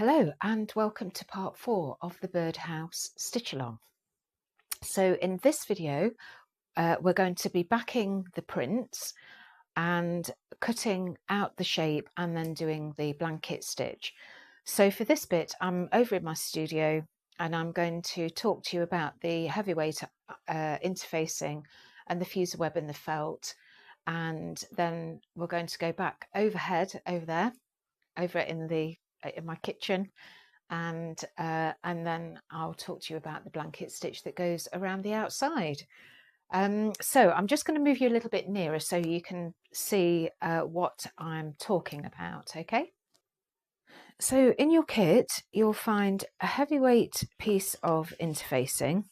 Hello and welcome to part 4 of the Birdhouse stitch along. So in this video we're going to be backing the prints and cutting out the shape and then doing the blanket stitch. So for this bit I'm over in my studio and I'm going to talk to you about the heavyweight interfacing and the fuser web and the felt, and then we're going to go back overhead over in my kitchen, and then I'll talk to you about the blanket stitch that goes around the outside. So I'm just going to move you a little bit nearer so you can see what I'm talking about, okay? So in your kit you'll find a heavyweight piece of interfacing,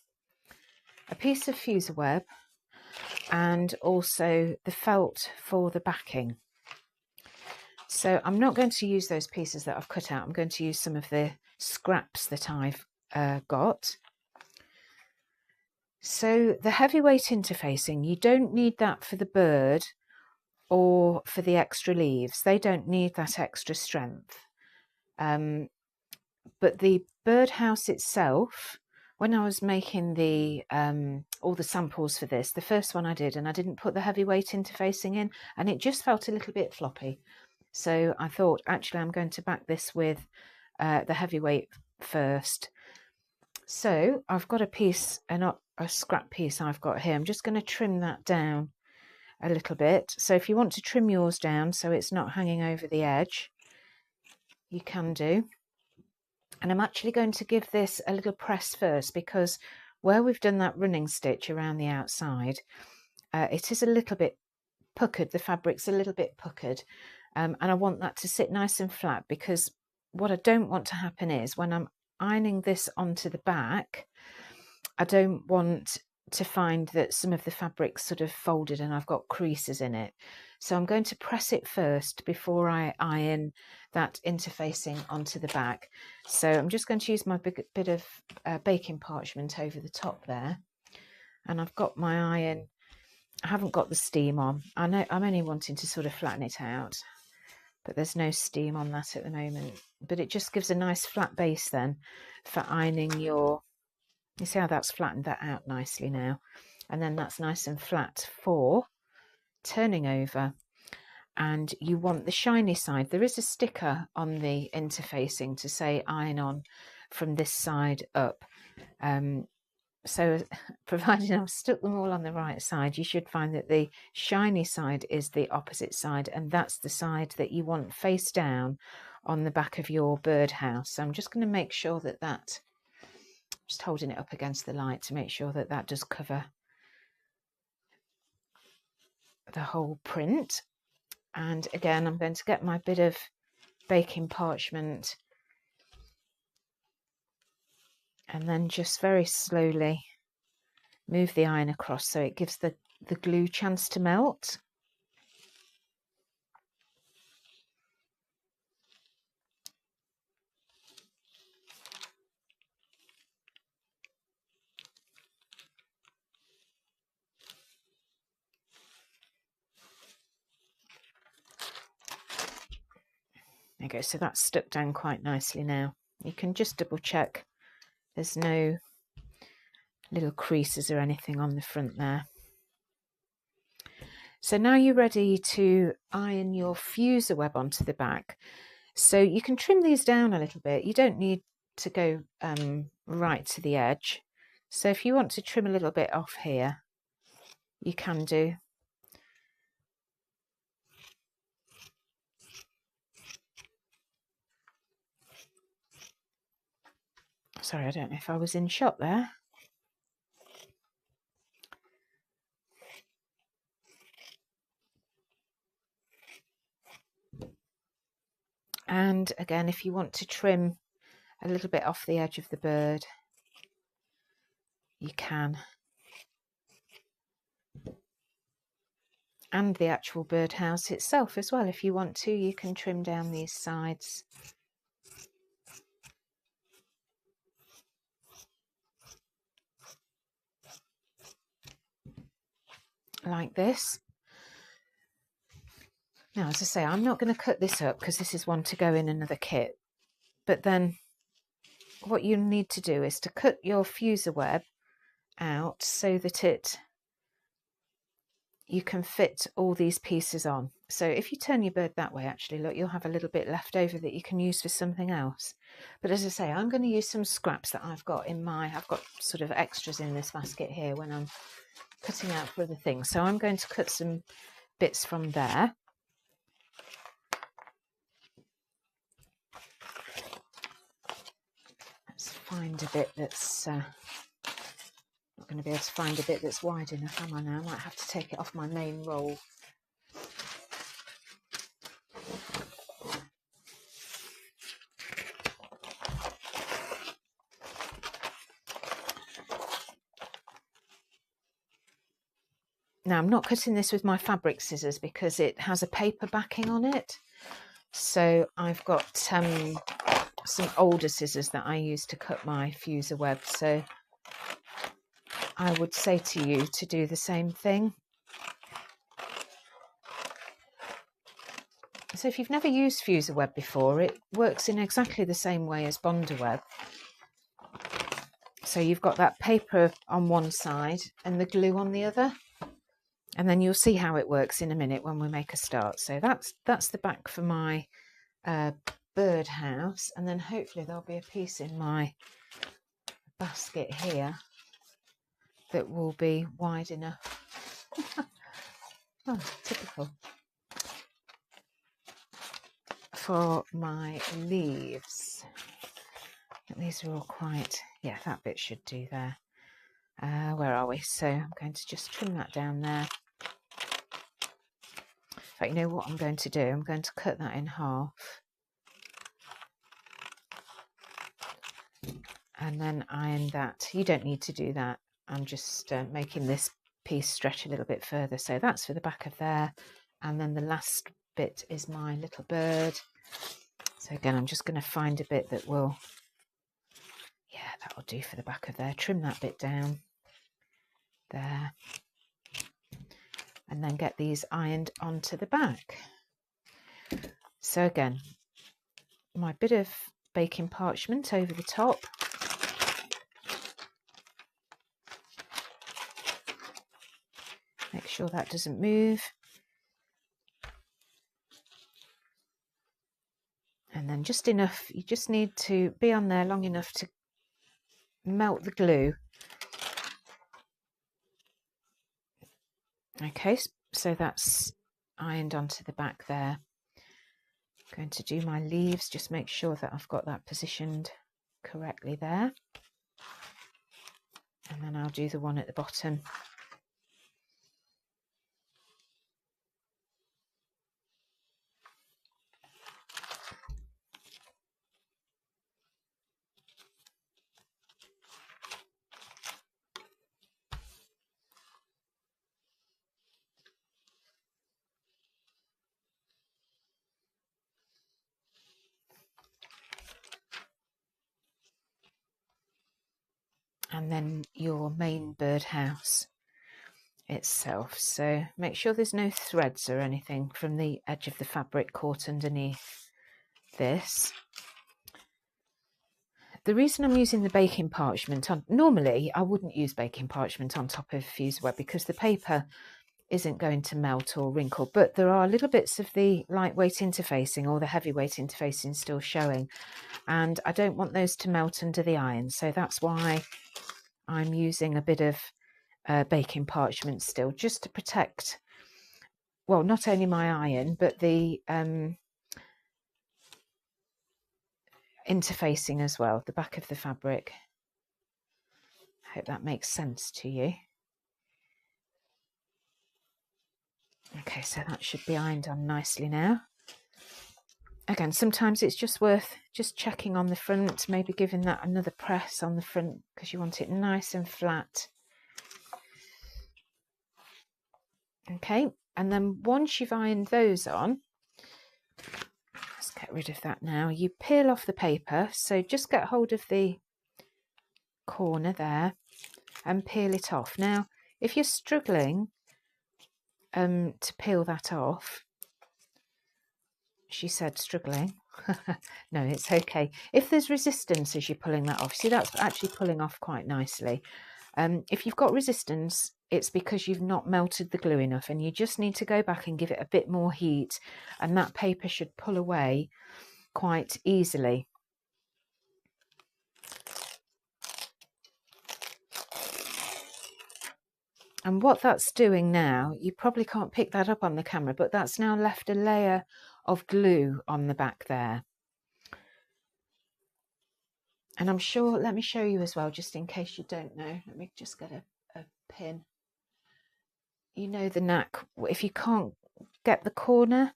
a piece of fuser web, and also the felt for the backing. So I'm not going to use those pieces that I've cut out. I'm going to use some of the scraps that I've got. So the heavyweight interfacing, you don't need that for the bird or for the extra leaves. They don't need that extra strength. But the birdhouse itself, when I was making the all the samples for this, the first one I did, and I didn't put the heavyweight interfacing in, and it just felt a little bit floppy. So I thought, actually, I'm going to back this with the heavyweight first. So I've got a piece, a scrap piece I've got here. I'm just going to trim that down a little bit. So if you want to trim yours down so it's not hanging over the edge, you can do. And I'm actually going to give this a little press first, because where we've done that running stitch around the outside, it is a little bit puckered. The fabric's a little bit puckered. And I want that to sit nice and flat, because what I don't want to happen is when I'm ironing this onto the back, I don't want to find that some of the fabric's sort of folded and I've got creases in it. So I'm going to press it first before I iron that interfacing onto the back. So I'm just going to use my bit of baking parchment over the top there, and I've got my iron. I haven't got the steam on. I know I'm only wanting to sort of flatten it out, but there's no steam on that at the moment. But it just gives a nice flat base then for ironing your, you see how that's flattened that out nicely now, and then that's nice and flat for turning over. And you want the shiny side. There is a sticker on the interfacing to say iron on from this side up. So provided I've stuck them all on the right side, you should find that the shiny side is the opposite side, and that's the side that you want face down on the back of your birdhouse. So I'm just going to make sure that just holding it up against the light to make sure that that does cover the whole print. And again, I'm going to get my bit of baking parchment and then just very slowly move the iron across so it gives the glue chance to melt. There you go, so that's stuck down quite nicely now. You can just double check there's no little creases or anything on the front there. So now you're ready to iron your fuser web onto the back. So you can trim these down a little bit. You don't need to go right to the edge. So if you want to trim a little bit off here, you can do. Sorry, I don't know if I was in shot there. And again, if you want to trim a little bit off the edge of the bird, you can. And the actual birdhouse itself as well, if you want to, you can trim down these sides. Like this. Now, as I say, I'm not going to cut this up because this is one to go in another kit. But then what you need to do is to cut your fuser web out so that you can fit all these pieces on. So if you turn your bird that way, actually, look, you'll have a little bit left over that you can use for something else. But as I say, I'm going to use some scraps that I've got sort of extras in this basket here when I'm cutting out for other things. So I'm going to cut some bits from there. Let's find a bit that's not going to be able to find a bit that's wide enough, am I now? I might have to take it off my main roll. Now, I'm not cutting this with my fabric scissors because it has a paper backing on it. So I've got some older scissors that I use to cut my fuser web. So I would say to you to do the same thing. So if you've never used fuser web before, it works in exactly the same way as Bonder web. So you've got that paper on one side and the glue on the other. And then you'll see how it works in a minute when we make a start. So that's the back for my birdhouse, and then hopefully there'll be a piece in my basket here that will be wide enough. Oh, typical. For my leaves. These are all quite, yeah, that bit should do there. Where are we? So I'm going to just trim that down there. But you know what I'm going to do? I'm going to cut that in half. And then iron that. You don't need to do that. I'm just making this piece stretch a little bit further. So that's for the back of there. And then the last bit is my little bird. So again, I'm just going to find a bit that will, yeah, that'll do for the back of there. Trim that bit down there. And then get these ironed onto the back. So again, my bit of baking parchment over the top. Make sure that doesn't move. And then just enough, you just need to be on there long enough to melt the glue. Okay, so that's ironed onto the back there. I'm going to do my leaves, just make sure that I've got that positioned correctly there. And then I'll do the one at the bottom. And then your main birdhouse itself. So make sure there's no threads or anything from the edge of the fabric caught underneath this. The reason I'm using the baking parchment on, normally I wouldn't use baking parchment on top of fuser web because the paper isn't going to melt or wrinkle, but there are little bits of the lightweight interfacing or the heavyweight interfacing still showing, and I don't want those to melt under the iron, so that's why I'm using a bit of baking parchment still, just to protect, well, not only my iron but the interfacing as well, the back of the fabric. I hope that makes sense to you. Okay, so that should be ironed on nicely now. Again, sometimes it's just worth just checking on the front, maybe giving that another press on the front because you want it nice and flat. Okay, and then once you've ironed those on, let's get rid of that now. You peel off the paper, so just get hold of the corner there and peel it off. Now, if you're struggling to peel that off, she said struggling, No, it's okay. If there's resistance as you're pulling that off, see, that's actually pulling off quite nicely. If you've got resistance, it's because you've not melted the glue enough, and you just need to go back and give it a bit more heat, and that paper should pull away quite easily. And what that's doing now, you probably can't pick that up on the camera, but that's now left a layer of glue on the back there. And I'm sure, let me show you as well, just in case you don't know. Let me just get a pin. You know the knack, if you can't get the corner,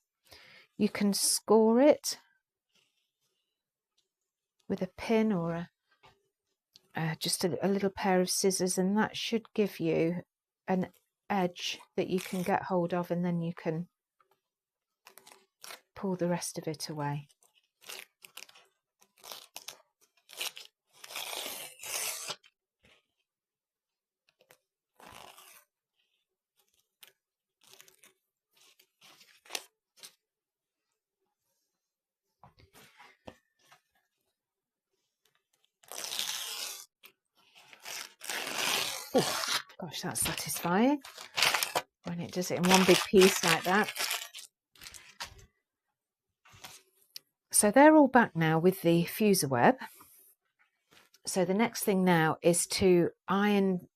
you can score it with a pin or just a little pair of scissors, and that should give you an edge that you can get hold of, and then you can pull the rest of it away. Oh, gosh, that's satisfying when it does it in one big piece like that. So they're all back now with the fuser web. So the next thing now is to iron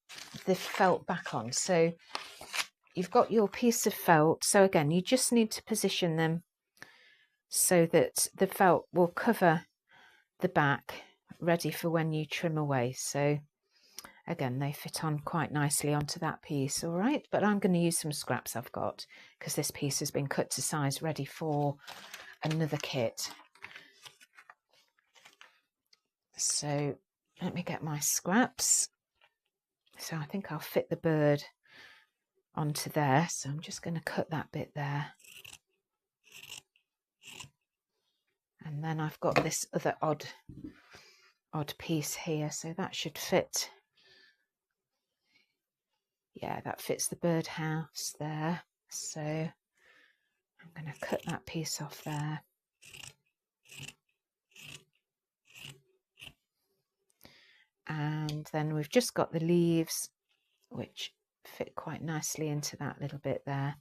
the felt back on. So you've got your piece of felt. So again, you just need to position them so that the felt will cover the back, ready for when you trim away. So again, they fit on quite nicely onto that piece, all right? But I'm going to use some scraps I've got, because this piece has been cut to size, ready for another kit. So let me get my scraps. So I think I'll fit the bird onto there. So I'm just going to cut that bit there. And then I've got this other odd piece here. So that should fit. Yeah, that fits the birdhouse there. So I'm going to cut that piece off there. And then we've just got the leaves, which fit quite nicely into that little bit there.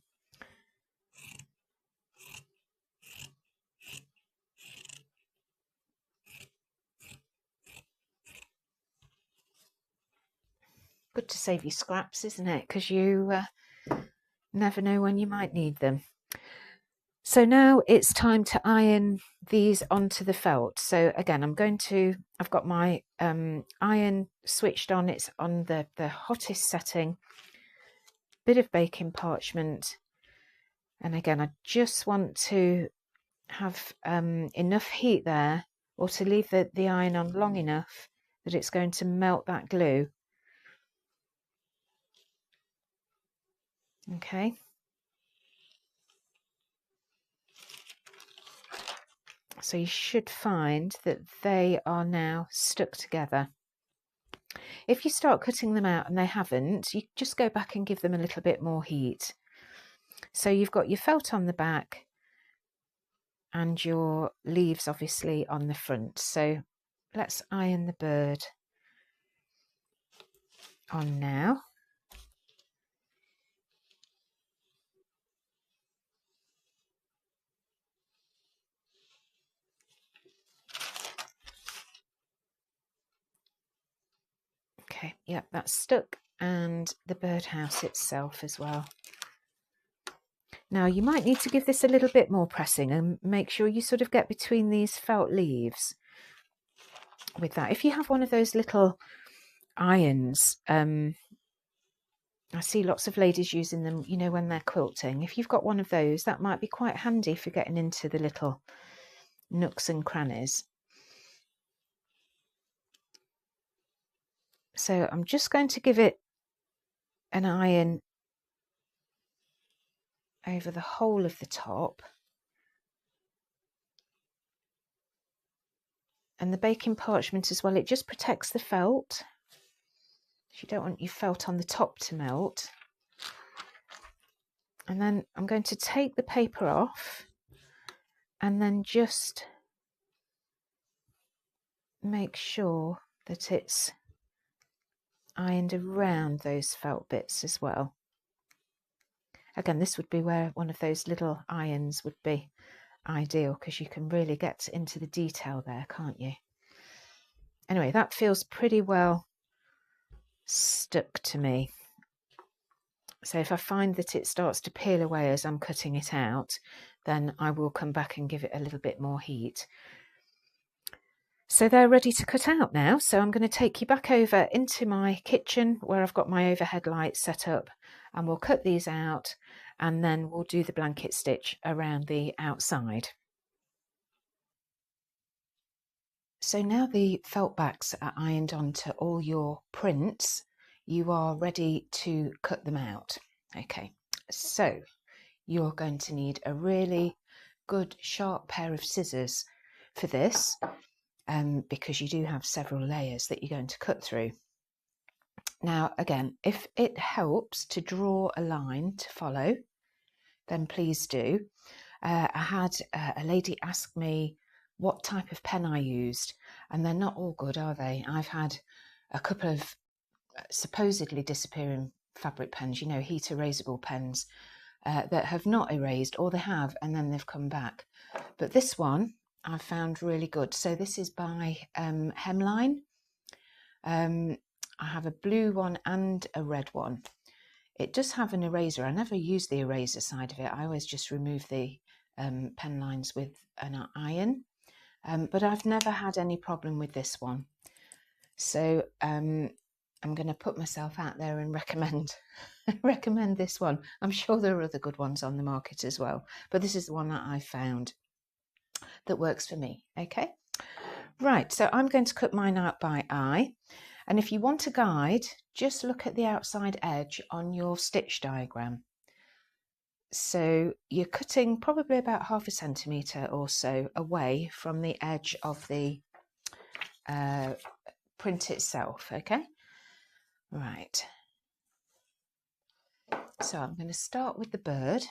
Good to save you scraps, isn't it? Because you never know when you might need them. So now it's time to iron these onto the felt. So again, I've got my iron switched on. It's on the hottest setting. Bit of baking parchment. And again, I just want to have enough heat there, or to leave the iron on long enough that it's going to melt that glue. Okay. So you should find that they are now stuck together. If you start cutting them out and they haven't, you just go back and give them a little bit more heat. So you've got your felt on the back and your leaves obviously on the front. So let's iron the bird on now. Okay, yep, that's stuck, and the birdhouse itself as well. Now you might need to give this a little bit more pressing and make sure you sort of get between these felt leaves with that. If you have one of those little irons, I see lots of ladies using them, you know, when they're quilting. If you've got one of those, that might be quite handy for getting into the little nooks and crannies. So I'm just going to give it an iron over the whole of the top. And the baking parchment as well, it just protects the felt. You don't want your felt on the top to melt. And then I'm going to take the paper off and then just make sure that it's ironed around those felt bits as well. Again, this would be where one of those little irons would be ideal, because you can really get into the detail there, can't you? Anyway, that feels pretty well stuck to me. So if I find that it starts to peel away as I'm cutting it out, then I will come back and give it a little bit more heat. So they're ready to cut out now. So I'm going to take you back over into my kitchen where I've got my overhead light set up, and we'll cut these out, and then we'll do the blanket stitch around the outside. So now the felt backs are ironed onto all your prints, you are ready to cut them out. Okay, so you're going to need a really good sharp pair of scissors for this, because you do have several layers that you're going to cut through. Now again, if it helps to draw a line to follow, then please do. I had a lady ask me what type of pen I used, and they're not all good, are they? I've had a couple of supposedly disappearing fabric pens, you know, heat erasable pens, that have not erased, or they have and then they've come back. But this one I found really good. So this is by Hemline. I have a blue one and a red one. It does have an eraser. I never use the eraser side of it. I always just remove the pen lines with an iron. But I've never had any problem with this one. So I'm going to put myself out there and recommend this one. I'm sure there are other good ones on the market as well, but this is the one that I found that works for me. Okay, right, so I'm going to cut mine out by eye, and if you want a guide, just look at the outside edge on your stitch diagram. So you're cutting probably about 1/2 centimetre or so away from the edge of the print itself. Okay, right, so I'm going to start with the bird.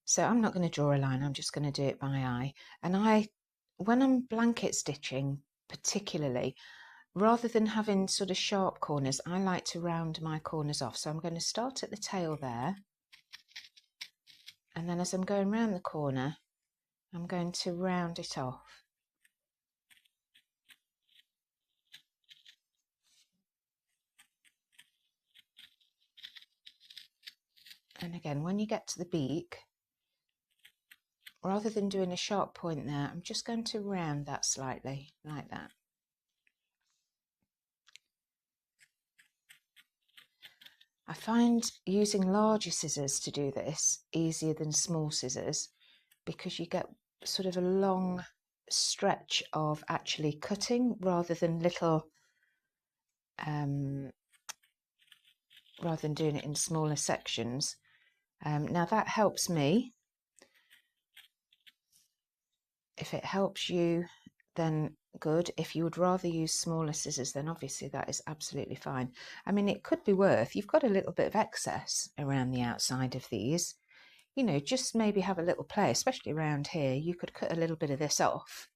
So I'm not going to draw a line, I'm just going to do it by eye. And when I'm blanket stitching particularly, rather than having sort of sharp corners, I like to round my corners off. So I'm going to start at the tail there, and then as I'm going round the corner, I'm going to round it off. And again, when you get to the beak, rather than doing a sharp point there, I'm just going to round that slightly, like that. I find using larger scissors to do this easier than small scissors, because you get sort of a long stretch of actually cutting rather than rather than doing it in smaller sections. Now that helps me. If it helps you, then good. If you would rather use smaller scissors, then obviously that is absolutely fine. I mean, it could be worth, you've got a little bit of excess around the outside of these, you know, just maybe have a little play, especially around here. You could cut a little bit of this off,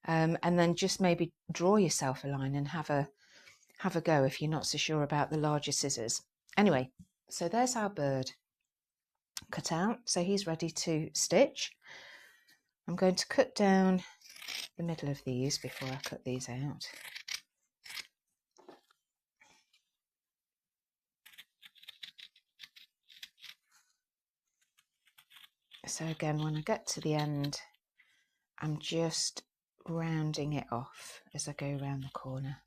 and then just maybe draw yourself a line and have a go if you're not so sure about the larger scissors. Anyway, so there's our bird cut out, so he's ready to stitch. I'm going to cut down the middle of these before I cut these out. So again, when I get to the end, I'm just rounding it off as I go around the corner.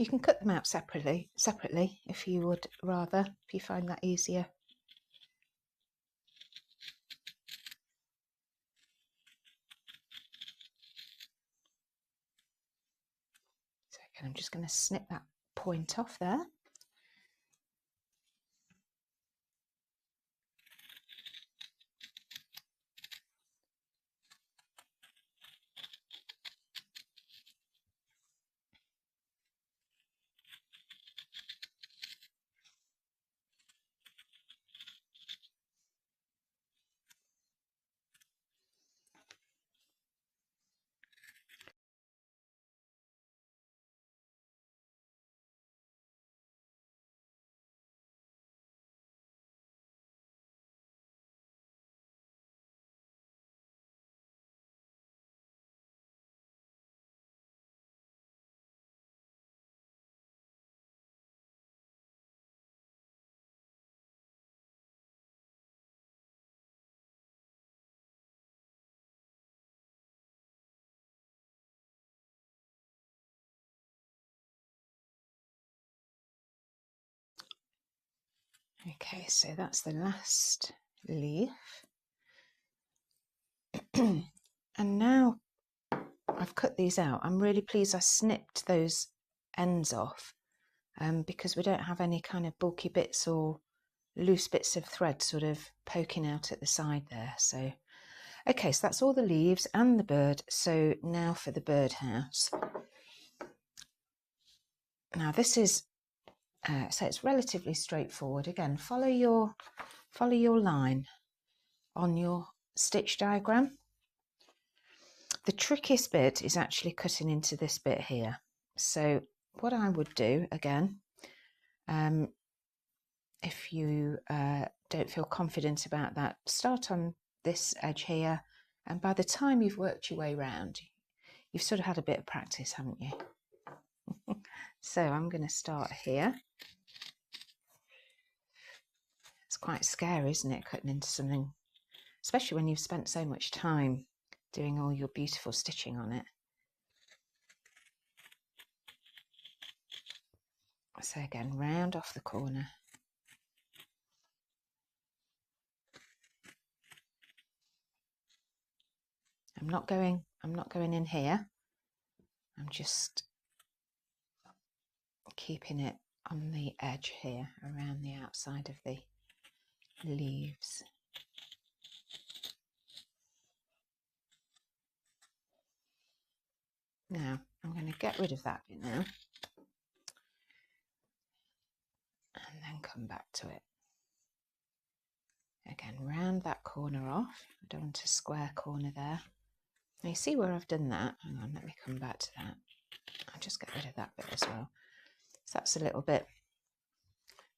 You can cut them out separately if you would rather, if you find that easier. So again, I'm just going to snip that point off there. Okay, so that's the last leaf. And now I've cut these out. I'm really pleased I snipped those ends off because we don't have any kind of bulky bits or loose bits of thread sort of poking out at the side there. So, okay, so that's all the leaves and the bird. So now for the birdhouse. Now this is, so it's relatively straightforward. Again, follow your line on your stitch diagram. The trickiest bit is actually cutting into this bit here. So what I would do, again, if you don't feel confident about that, start on this edge here, and by the time you've worked your way around, you've sort of had a bit of practice, haven't you? So I'm going to start here. It's quite scary, isn't it, cutting into something, especially when you've spent so much time doing all your beautiful stitching on it. So again, round off the corner. I'm not going in here. I'm just keeping it on the edge here, around the outside of the leaves. Now I'm going to get rid of that bit now and then come back to it. Again, round that corner off. I don't want a square corner there. Now you see where I've done that? Hang on, let me come back to that. I'll just get rid of that bit as well. So that's a little bit.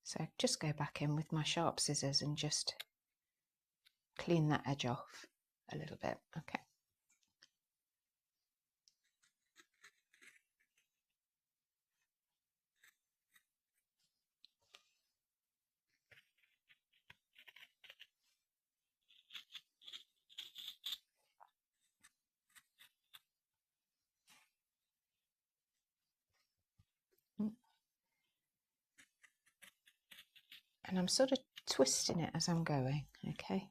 So just go back in with my sharp scissors and just clean that edge off a little bit. Okay. And I'm sort of twisting it as I'm going, okay?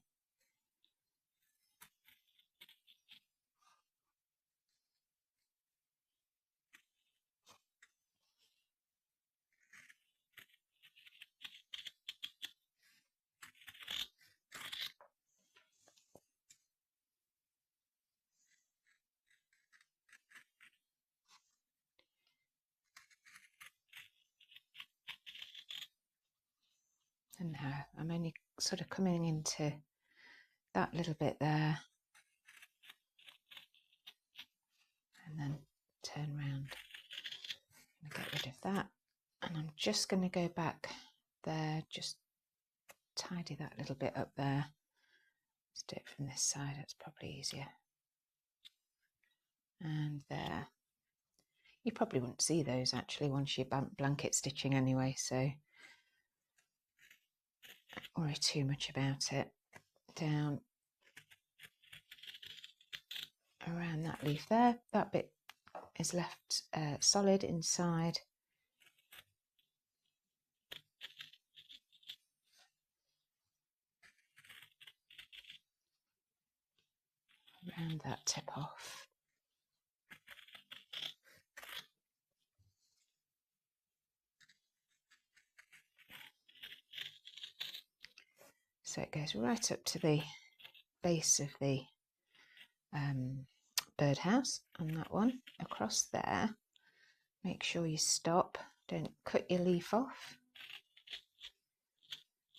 And now I'm only sort of coming into that little bit there and then turn round and get rid of that. And I'm just going to go back there, just tidy that little bit up there. Let's do it from this side, that's probably easier. And there. You probably wouldn't see those actually once you're blanket stitching anyway, so don't worry too much about it. Down around that leaf there, that bit is left solid inside. Round that tip off. So it goes right up to the base of the birdhouse on that one. Across there, make sure you stop, don't cut your leaf off.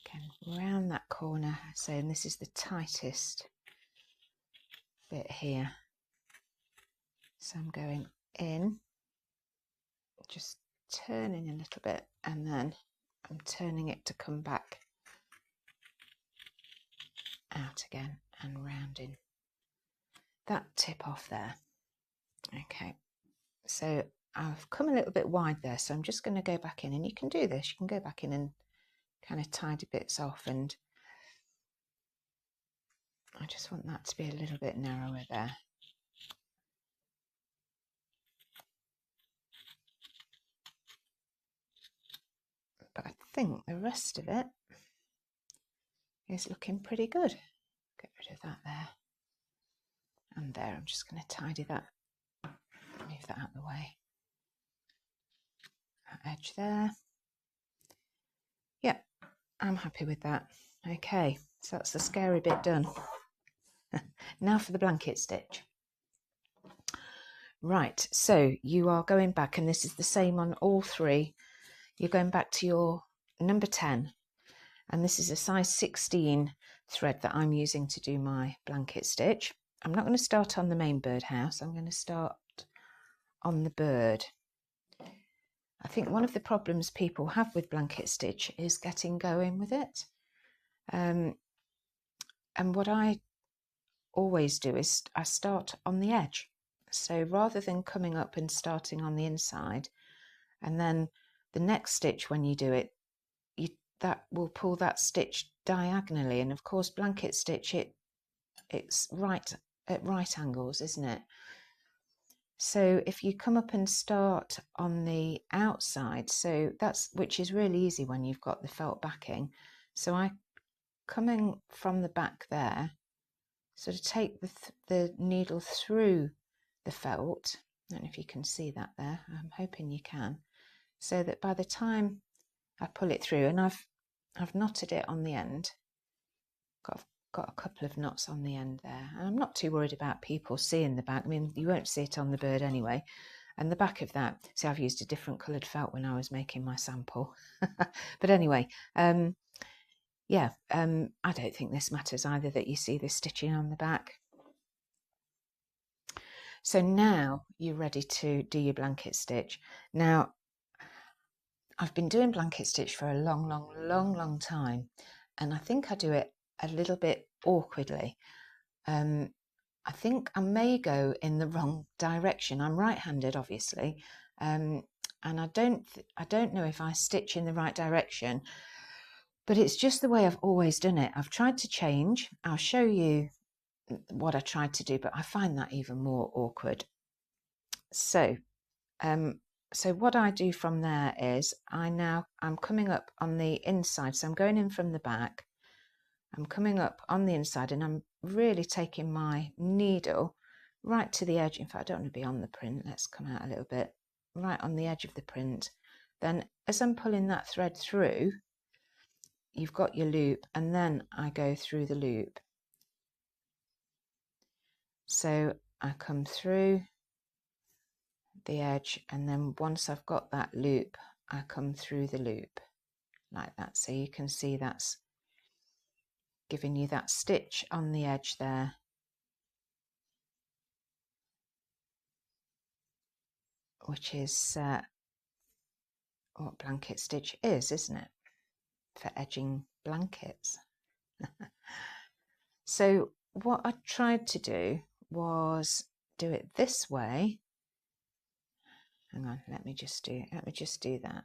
Again, round that corner, so and this is the tightest bit here. So I'm going in, just turning a little bit, and then I'm turning it to come back out again and rounding that tip off there. Okay, so I've come a little bit wide there, so I'm just going to go back in, and you can do this, you can go back in and kind of tidy bits off, and I just want that to be a little bit narrower there. But I think the rest of it is looking pretty good. Get rid of that there. And there, I'm just going to tidy that, move that out of the way. That edge there. Yep, I'm happy with that. Okay, so that's the scary bit done. Now for the blanket stitch. Right, so you are going back, and this is the same on all three. You're going back to your number 10, and this is a size 16 thread that I'm using to do my blanket stitch. I'm not going to start on the main birdhouse, I'm going to start on the bird. I think one of the problems people have with blanket stitch is getting going with it. And what I always do is I start on the edge. So rather than coming up and starting on the inside, and then the next stitch when you do it, that will pull that stitch diagonally. And of course, blanket stitch, it's right at right angles, isn't it? So if you come up and start on the outside, so which is really easy when you've got the felt backing. So I, coming from the back there, sort of take the needle through the felt. I don't know if you can see that there. I'm hoping you can. So that by the time I pull it through, and I've knotted it on the end. Got a couple of knots on the end there. And I'm not too worried about people seeing the back. I mean, you won't see it on the bird anyway. And the back of that, see, I've used a different coloured felt when I was making my sample. But anyway, yeah, I don't think this matters either that you see this stitching on the back. So now you're ready to do your blanket stitch. Now, I've been doing blanket stitch for a long time, and I think I do it a little bit awkwardly. I think I may go in the wrong direction. I'm right-handed, obviously, and I don't know if I stitch in the right direction, but it's just the way I've always done it. I've tried to change. I'll show you what I tried to do, but I find that even more awkward. So what I do from there is I'm coming up on the inside, so I'm going in from the back. I'm coming up on the inside, and I'm really taking my needle right to the edge. In fact, I don't want to be on the print. Let's come out a little bit. Right on the edge of the print. Then as I'm pulling that thread through, you've got your loop, and then I go through the loop. So I come through the edge, and then once I've got that loop, I come through the loop like that. So you can see that's giving you that stitch on the edge there. Which is what blanket stitch is, isn't it? For edging blankets. So what I tried to do was do it this way. Hang on, let me just do that.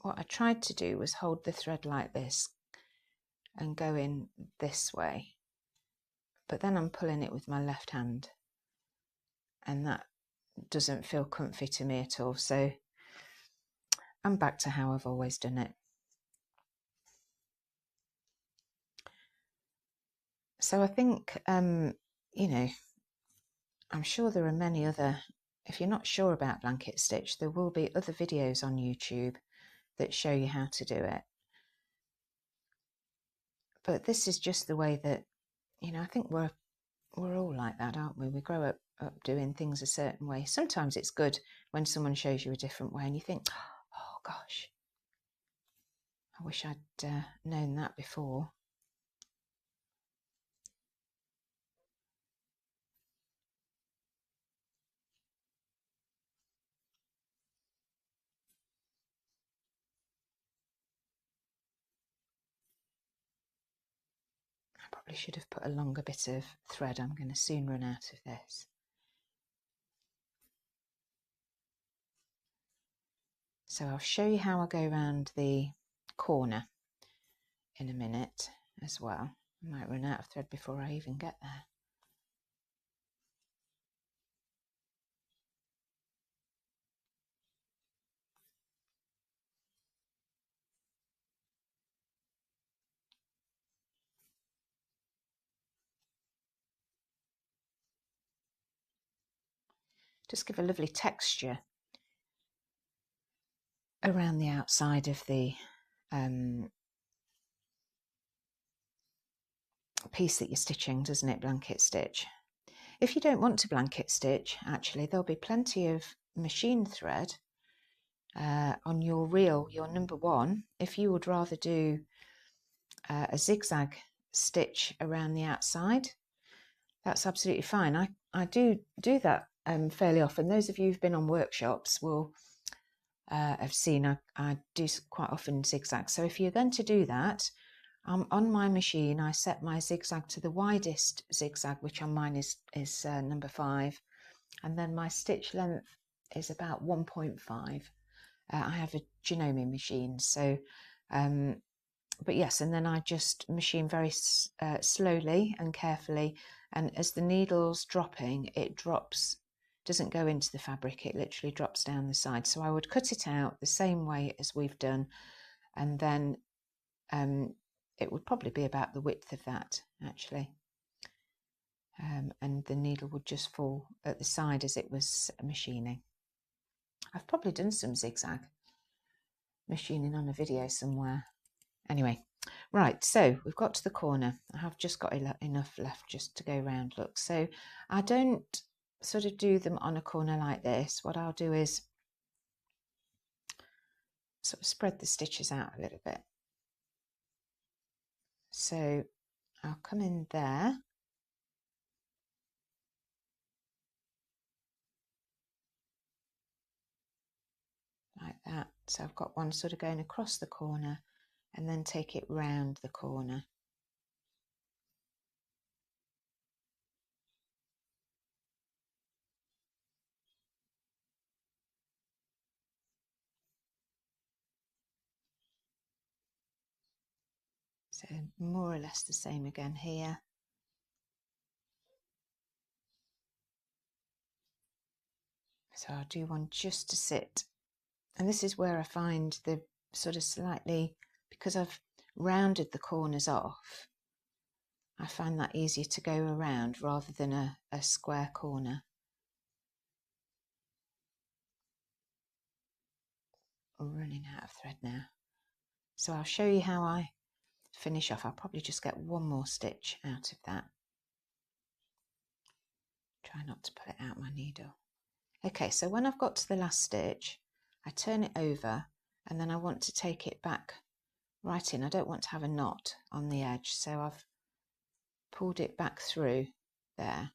What I tried to do was hold the thread like this and go in this way, but then I'm pulling it with my left hand, and that doesn't feel comfy to me at all. So I'm back to how I've always done it. So I think, you know, I'm sure there are many other, if you're not sure about blanket stitch, there will be other videos on YouTube that show you how to do it. But this is just the way that, you know, I think we're all like that, aren't we? We grow up doing things a certain way. Sometimes it's good when someone shows you a different way and you think, oh gosh, I wish I'd known that before. I probably should have put a longer bit of thread. I'm going to soon run out of this. So I'll show you how I go around the corner in a minute as well. I might run out of thread before I even get there. just give a lovely texture around the outside of the piece that you're stitching, doesn't it? Blanket stitch. If you don't want to blanket stitch, actually there'll be plenty of machine thread on your reel, your number 1, if you would rather do a zigzag stitch around the outside. That's absolutely fine. I do that fairly often. Those of you who've been on workshops will have seen I do quite often zigzag. So if you're going to do that, on my machine I set my zigzag to the widest zigzag, which on mine is number 5, and then my stitch length is about 1.5. I have a Janome machine, so but yes, and then I just machine very slowly and carefully, and as the needle's dropping, it drops, doesn't go into the fabric, it literally drops down the side. So I would cut it out the same way as we've done, and then it would probably be about the width of that actually, and the needle would just fall at the side as it was machining. I've probably done some zigzag machining on a video somewhere. Anyway, right, so we've got to the corner. I have just got enough left just to go round, look. So I don't sort of do them on a corner like this. What I'll do is sort of spread the stitches out a little bit. So I'll come in there. Like that. So I've got one sort of going across the corner and then take it round the corner. So more or less the same again here. So I'll do one just to sit. And this is where I find the sort of slightly, because I've rounded the corners off, I find that easier to go around rather than a square corner. Running out of thread now. So I'll show you how I finish off. I'll probably just get one more stitch out of that. Try not to pull it out my needle. Okay, so when I've got to the last stitch, I turn it over and then I want to take it back right in. I don't want to have a knot on the edge, so I've pulled it back through there,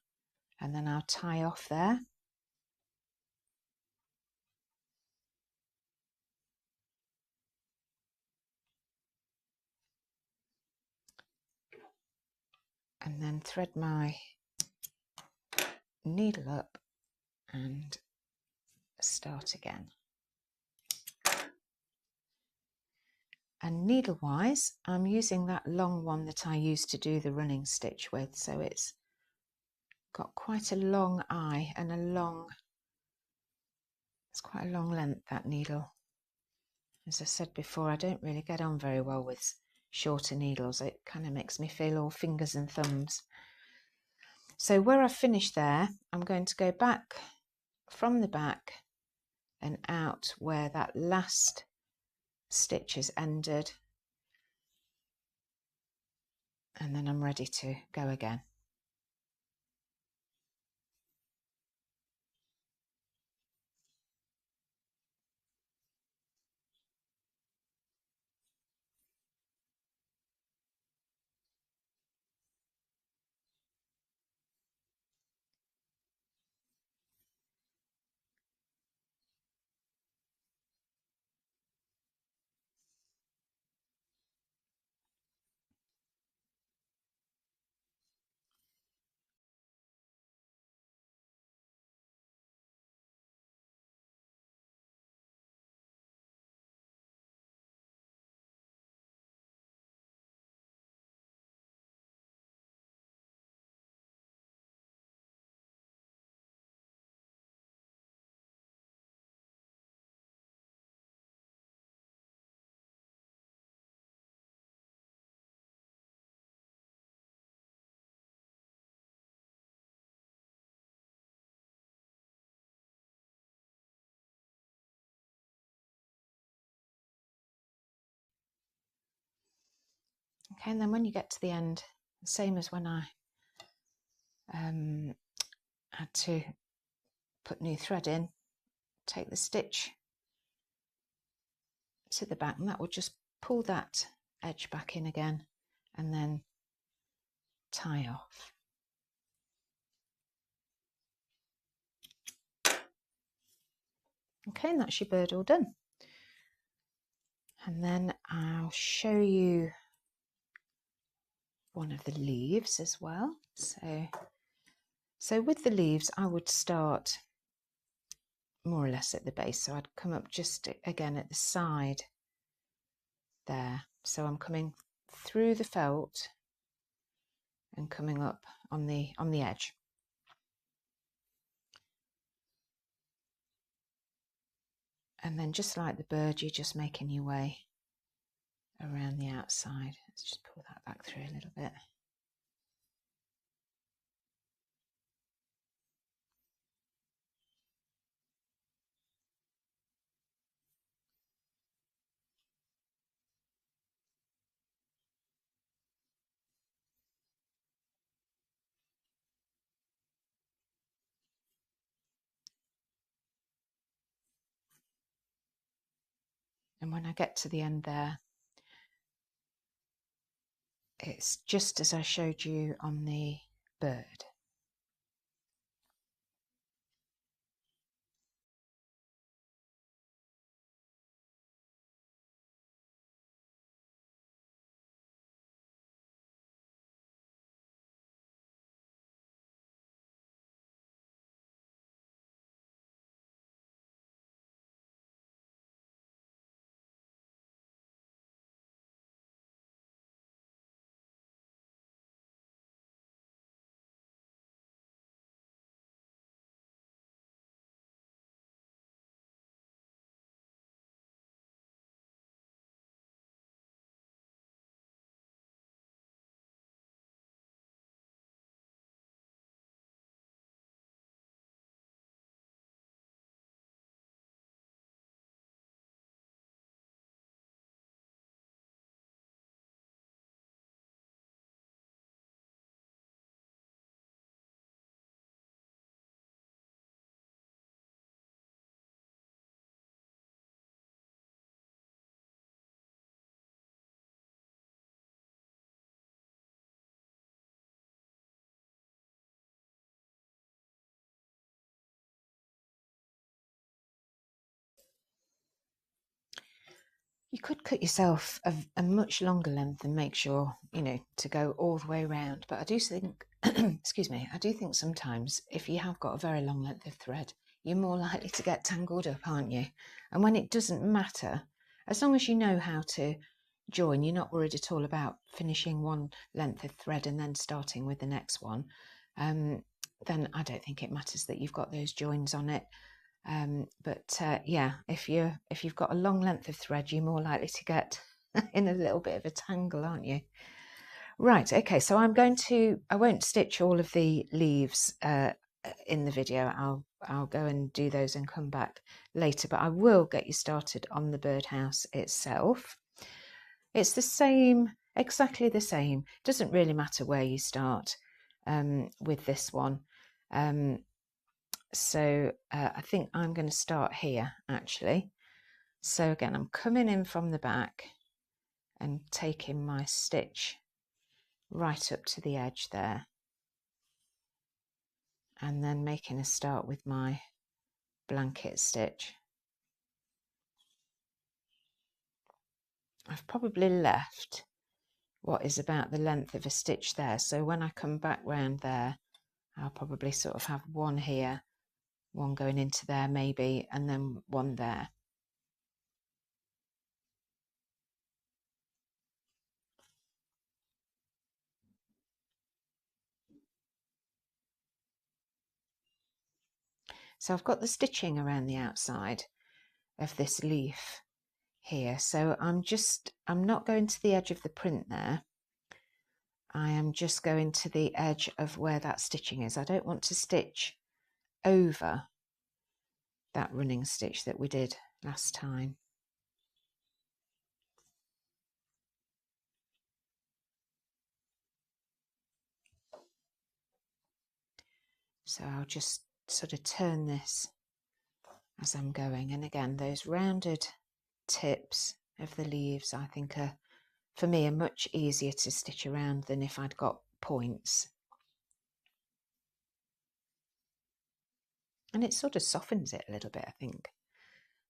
and then I'll tie off there. And then thread my needle up and start again. And needle wise, I'm using that long one that I used to do the running stitch with, so it's got quite a long eye and it's quite a long length, that needle. As I said before, I don't really get on very well with shorter needles. It kind of makes me feel all fingers and thumbs. So where I've finished there, I'm going to go back from the back and out where that last stitch has ended, and then I'm ready to go again. Okay, and then when you get to the end, same as when I had to put new thread in, take the stitch to the back, and that will just pull that edge back in again and then tie off. Okay, and that's your bird all done. And then I'll show you one of the leaves as well. So with the leaves, I would start more or less at the base. So I'd come up just again at the side there. So I'm coming through the felt and coming up on the edge. And then just like the bird, you're just making your way around the outside. Let's just pull that back through a little bit. And when I get to the end there, it's just as I showed you on the bird. You could cut yourself a much longer length and make sure, you know, to go all the way around. But I do think, excuse me, I do think sometimes if you have got a very long length of thread, you're more likely to get tangled up, aren't you? And when it doesn't matter, as long as you know how to join, you're not worried at all about finishing one length of thread and then starting with the next one, then I don't think it matters that you've got those joins on it. Yeah, if you've got a long length of thread, you're more likely to get in a little bit of a tangle, aren't you? Right, okay, so I won't stitch all of the leaves in the video. I'll go and do those and come back later, but I will get you started on the birdhouse itself. It's the same, exactly the same. Doesn't really matter where you start with this one. I think I'm going to start here actually. So again, I'm coming in from the back and taking my stitch right up to the edge there, and then making a start with my blanket stitch. I've probably left what is about the length of a stitch there, so when I come back round there, I'll probably sort of have one here, one going into there maybe, and then one there. So I've got the stitching around the outside of this leaf here, so I'm not going to the edge of the print there. I am just going to the edge of where that stitching is. I don't want to stitch over that running stitch that we did last time. So I'll just sort of turn this as I'm going, and again those rounded tips of the leaves I think are, for me, are much easier to stitch around than if I'd got points. And it sort of softens it a little bit, I think,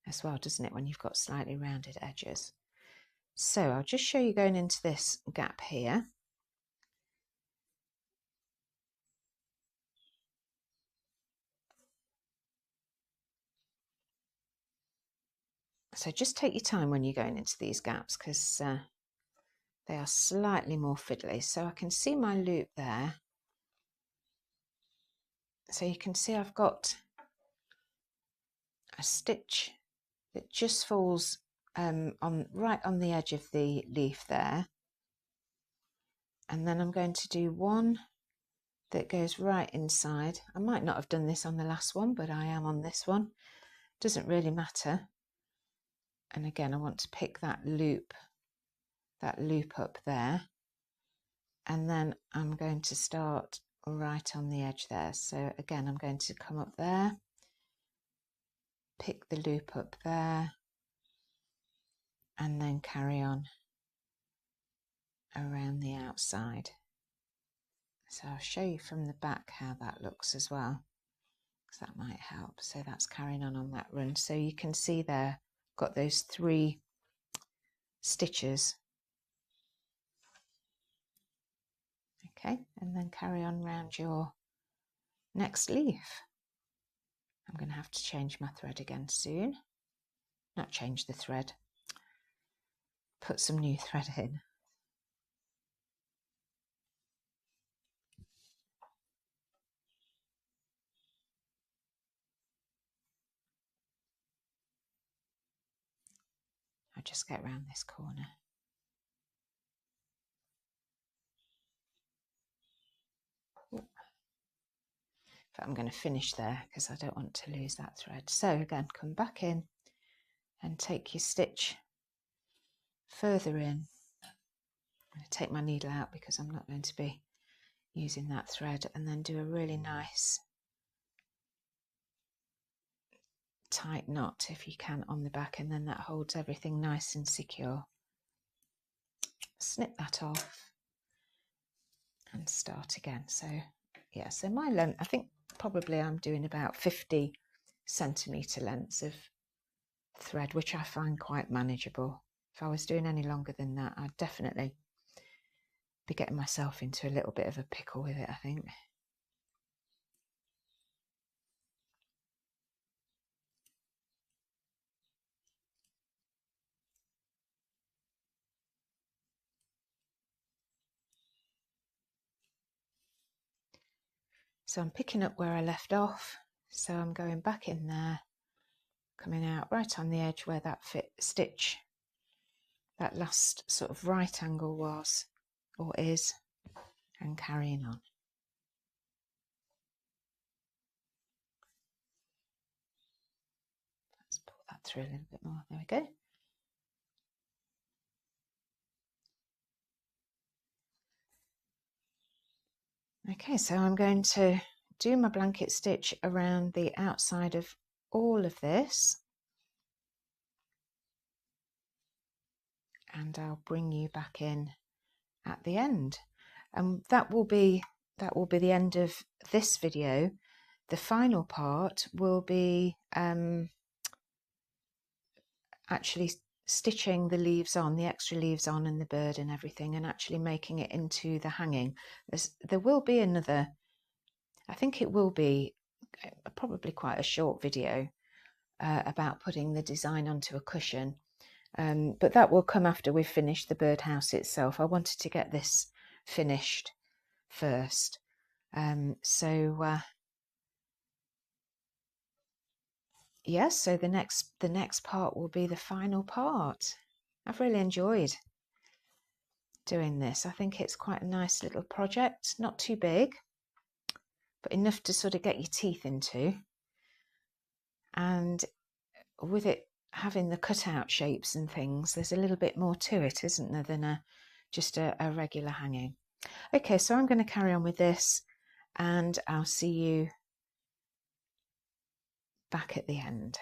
as well, doesn't it, when you've got slightly rounded edges. So I'll just show you going into this gap here. So just take your time when you're going into these gaps, because they are slightly more fiddly. So I can see my loop there. So you can see I've got a stitch that just falls right on the edge of the leaf there. And then I'm going to do one that goes right inside. I might not have done this on the last one, but I am on this one. Doesn't really matter. And again, I want to pick that loop up there. And then I'm going to start right on the edge there. So again, I'm going to come up there, pick the loop up there, and then carry on around the outside. So I'll show you from the back how that looks as well, because that might help. So that's carrying on that run. So you can see there, got those 3 stitches. Okay, and then carry on round your next leaf. I'm going to have to change my thread again soon. Not change the thread, put some new thread in. I'll just get round this corner. But I'm going to finish there because I don't want to lose that thread. So again, come back in and take your stitch further in. I'm going to take my needle out because I'm not going to be using that thread, and then do a really nice tight knot if you can on the back, and then that holds everything nice and secure. Snip that off and start again. So yeah, so my length, I think probably I'm doing about 50 centimetre lengths of thread, which I find quite manageable. If I was doing any longer than that, I'd definitely be getting myself into a little bit of a pickle with it, I think. So I'm picking up where I left off, so I'm going back in there, coming out right on the edge where that stitch, that last sort of right angle was or is, and carrying on. Let's pull that through a little bit more. There we go. Okay, so I'm going to do my blanket stitch around the outside of all of this, and I'll bring you back in at the end, and that will be the end of this video. The final part will be actually stitching the leaves on, the extra leaves on, and the bird and everything, and actually making it into the hanging. There will be another, I think it will be probably quite a short video about putting the design onto a cushion, but that will come after we've finished the birdhouse itself. I wanted to get this finished first. Yes, so the next part will be the final part. I've really enjoyed doing this. I think it's quite a nice little project, not too big, but enough to sort of get your teeth into. And with it having the cutout shapes and things, there's a little bit more to it, isn't there, than just a regular hanging. Okay, so I'm going to carry on with this, and I'll see you back at the end.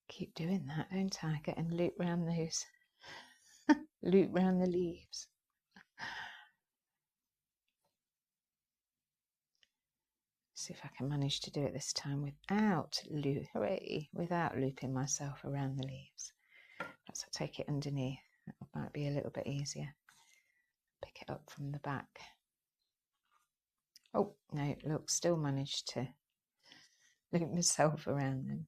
Keep doing that, don't I? Getting loop round those, loop round the leaves. See if I can manage to do it this time without without looping myself around the leaves. Perhaps I'll take it underneath. That might be a little bit easier. Pick it up from the back. Oh no, look, still managed to loop myself around them.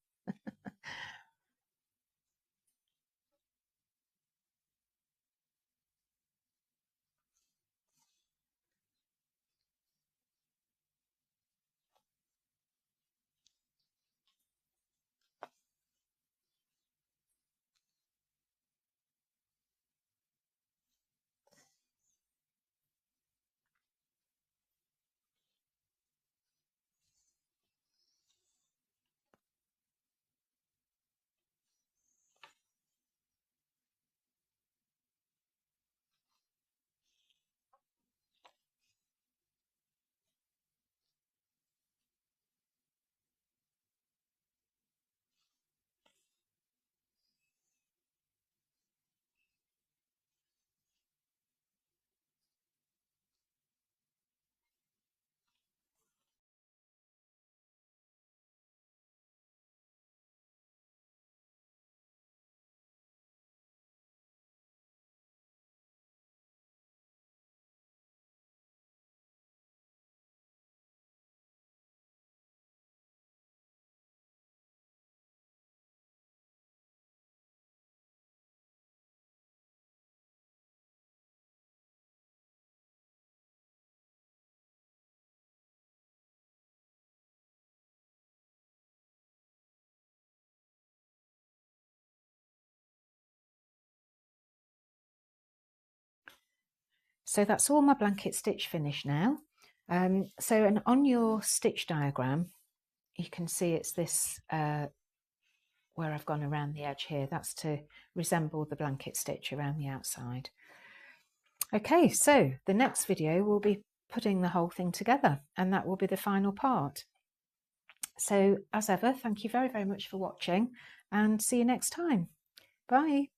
So that's all my blanket stitch finish now. And on your stitch diagram, you can see it's this where I've gone around the edge here. That's to resemble the blanket stitch around the outside. Okay, so the next video will be putting the whole thing together, and that will be the final part. So as ever, thank you very, very much for watching, and see you next time. Bye.